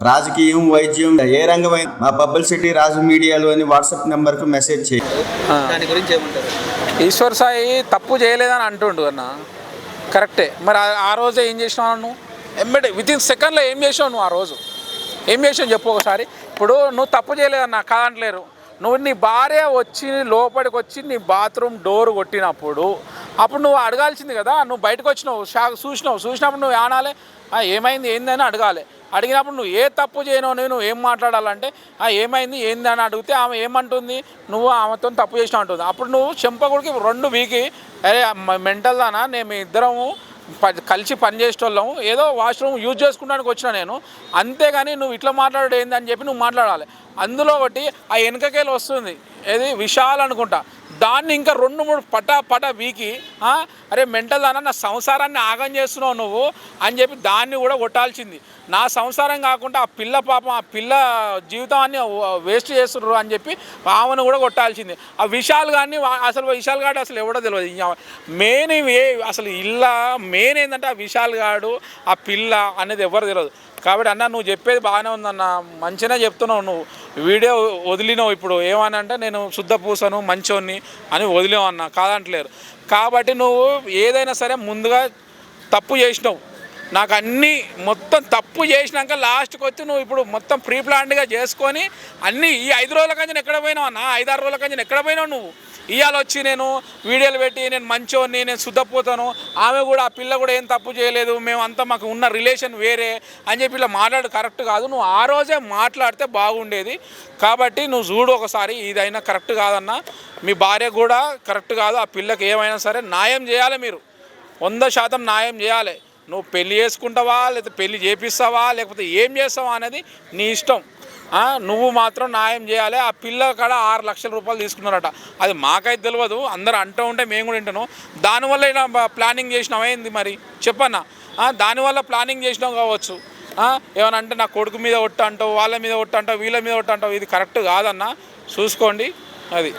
రాజకీయం, వైద్యం, ఏ రంగమైన మా పబ్లిసిటీ రాజు మీడియాలో అని వాట్సాప్ నెంబర్కు మెసేజ్ చేయండి. దాని గురించి ఏమంటారు? ఈశ్వర్ సాయి తప్పు చేయలేదని అంటుండు అన్న, కరెక్టే. మరి ఆ రోజే ఏం చేసినావు నువ్వు? ఎమ్మటే వితిన్ సెకండ్లో ఏం చేసావు నువ్వు? ఆ రోజు ఏం చేసావు చెప్పు ఒకసారి. ఇప్పుడు నువ్వు తప్పు చేయలేదన్న కాదంటలేరు. నువ్వు నీ భార్య వచ్చి లోపలికి వచ్చి నీ బాత్రూమ్ డోర్ కొట్టినప్పుడు అప్పుడు నువ్వు అడగాల్సింది కదా. నువ్వు బయటకు వచ్చినావు, చూసినప్పుడు నువ్వు ఆనాలే ఏమైంది ఏందని అడగాలి. అడిగినప్పుడు నువ్వు ఏ తప్పు చేయను, నువ్వు ఏం మాట్లాడాలంటే ఏమైంది ఏంది అని అడిగితే ఆమె ఏమంటుంది, నువ్వు ఆమెతో తప్పు చేసినా అంటుంది. అప్పుడు నువ్వు చెంపకుడికి 2 వీకి అరే మెంటల్ దానా, నేను మీ ఇద్దరము కలిసి పనిచేసేటోళ్ళము, ఏదో వాష్రూమ్ యూజ్ చేసుకోవడానికి వచ్చినా నేను, అంతేగాని నువ్వు ఇట్లా మాట్లాడేది ఏందని చెప్పి నువ్వు మాట్లాడాలి. అందులో ఒకటి ఆ వెనకకేలు వస్తుంది, ఏది విశాల్ అనుకుంటా, దాన్ని ఇంకా 2-3 పట వీకి అరే మెంటల్ దానా నా సంసారాన్ని ఆగం చేస్తున్నావు నువ్వు అని చెప్పి దాన్ని కూడా కొట్టాల్సింది. నా సంసారం కాకుండా ఆ పిల్ల పాపం, ఆ పిల్ల జీవితాన్ని వేస్ట్ చేస్తున్నారు అని చెప్పి ఆమెను కూడా కొట్టాల్సింది. ఆ విశాల్ గారిని అసలు విశాల్ గాడు అసలు ఎవడో తెలియదు. మెయిన్ అసలు ఇల్లా మెయిన్ ఏంటంటే ఆ విశాల్ గాడు ఆ పిల్ల అనేది ఎవరు తెలియదు. కాబట్టి అన్న నువ్వు చెప్పేది బాగానే ఉందన్న, మంచిగా చెప్తున్నావు. నువ్వు వీడియో వదిలినావు ఇప్పుడు ఏమని అంటే నేను శుద్ధ పూసను మంచోన్ని అని వదిలేవు అన్న, కాదంటలేరు. కాబట్టి నువ్వు ఏదైనా సరే ముందుగా తప్పు చేసినావు. నాకు అన్నీ మొత్తం తప్పు చేసినాక లాస్ట్కి వచ్చి నువ్వు ఇప్పుడు మొత్తం ప్రీ ప్లాన్డ్గా చేసుకొని అన్నీ ఈ 5 రోజుల కంచెని ఎక్కడ పోయినావు అన్న, 5-6 రోజుల కంచెని ఎక్కడ పోయినావు నువ్వు? ఇవాళ వచ్చి నేను వీడియోలు పెట్టి నేను మంచోని, నేను శుద్ధపోతాను, ఆమె కూడా ఆ పిల్ల కూడా ఏం తప్పు చేయలేదు, మేమంతా మాకు ఉన్న రిలేషన్ వేరే అని చెప్పి ఇలా మాట్లాడు కరెక్ట్ కాదు. నువ్వు ఆ రోజే మాట్లాడితే బాగుండేది. కాబట్టి నువ్వు చూడు ఒకసారి, ఇదైనా కరెక్ట్ కాదన్న, మీ భార్య కూడా కరెక్ట్ కాదు. ఆ పిల్లకి ఏమైనా సరే న్యాయం చేయాలి, మీరు 100% న్యాయం చేయాలి. నువ్వు పెళ్లి చేసుకుంటావా, లేకపోతే పెళ్లి చేపిస్తావా, లేకపోతే ఏం చేస్తావా అనేది నీ ఇష్టం. నువ్వు మాత్రం న్యాయం చేయాలి. ఆ పిల్ల కాడ 6 లక్షల రూపాయలు తీసుకున్నారట, అది మాకైతే తెలియదు, అందరూ అంటూ ఉంటే మేము కూడా వింటాను. దానివల్ల ఇలా ప్లానింగ్ చేసినావా ఏంది మరి చెప్పన్నా? దానివల్ల ప్లానింగ్ చేసినావు కావచ్చు. ఏమన్నా అంటే నా కొడుకు మీద ఒట్టు అంటావు, వాళ్ళ మీద ఒట్టు అంటావు, వీళ్ళ మీద ఒట్టు అంటావు, ఇది కరెక్ట్ కాదన్నా, చూసుకోండి అది.